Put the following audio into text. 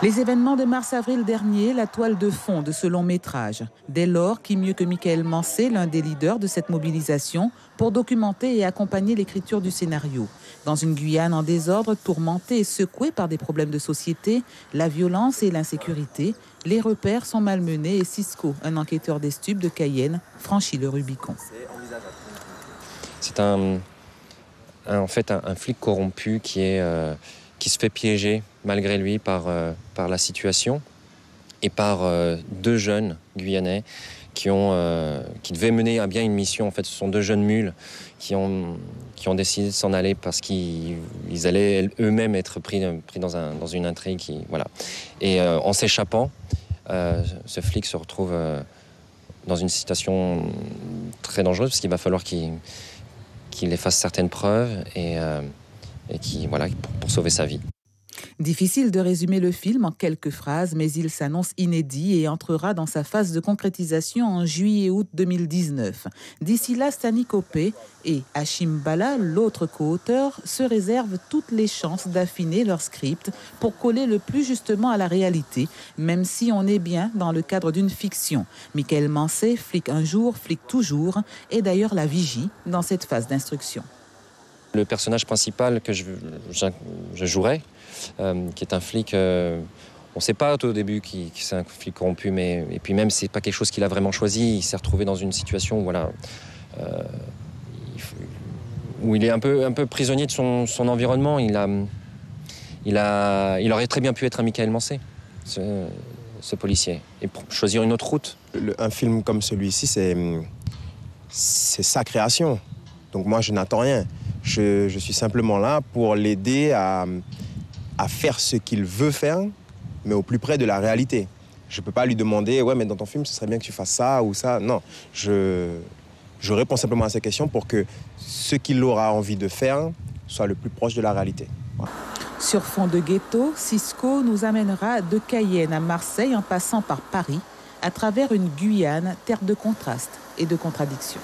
Les événements de mars-avril dernier, la toile de fond de ce long métrage. Dès lors, qui mieux que Michael Mancé, l'un des leaders de cette mobilisation, pour documenter et accompagner l'écriture du scénario. Dans une Guyane en désordre, tourmentée et secouée par des problèmes de société, la violence et l'insécurité, les repères sont malmenés et Cisco, un enquêteur des stupes de Cayenne, franchit le Rubicon. C'est en fait un flic corrompu qui se fait piéger malgré lui par la situation et par deux jeunes Guyanais qui devaient mener à bien une mission. En fait, ce sont deux jeunes mules qui ont décidé de s'en aller parce qu'ils allaient eux-mêmes être pris dans une intrigue. Voilà. Et en s'échappant, ce flic se retrouve dans une situation très dangereuse parce qu'il va falloir qu'il efface certaines preuves et voilà, pour sauver sa vie. Difficile de résumer le film en quelques phrases, mais il s'annonce inédit et entrera dans sa phase de concrétisation en juillet-août 2019. D'ici là, Stani Kopé et Hachim Bala, l'autre co-auteur, se réservent toutes les chances d'affiner leur script pour coller le plus justement à la réalité, même si on est bien dans le cadre d'une fiction. Michael Mancé, flic un jour, flic toujours, est d'ailleurs la vigie dans cette phase d'instruction. Le personnage principal que je jouerai, qui est un flic, on ne sait pas au début que c'est un flic corrompu, et puis même c'est pas quelque chose qu'il a vraiment choisi. Il s'est retrouvé dans une situation où, voilà, où il est un peu prisonnier de son environnement. Il aurait très bien pu être un Michael Mancé, ce policier, et choisir une autre route. Un film comme celui-ci, c'est sa création. Donc moi, je n'attends rien. Je suis simplement là pour l'aider à faire ce qu'il veut faire, mais au plus près de la réalité. Je ne peux pas lui demander « Ouais, mais dans ton film, ce serait bien que tu fasses ça ou ça ». Non, je réponds simplement à ces questions pour que ce qu'il aura envie de faire soit le plus proche de la réalité. Voilà. Sur fond de ghetto, Cisco nous amènera de Cayenne à Marseille en passant par Paris, à travers une Guyane, terre de contrastes et de contradictions.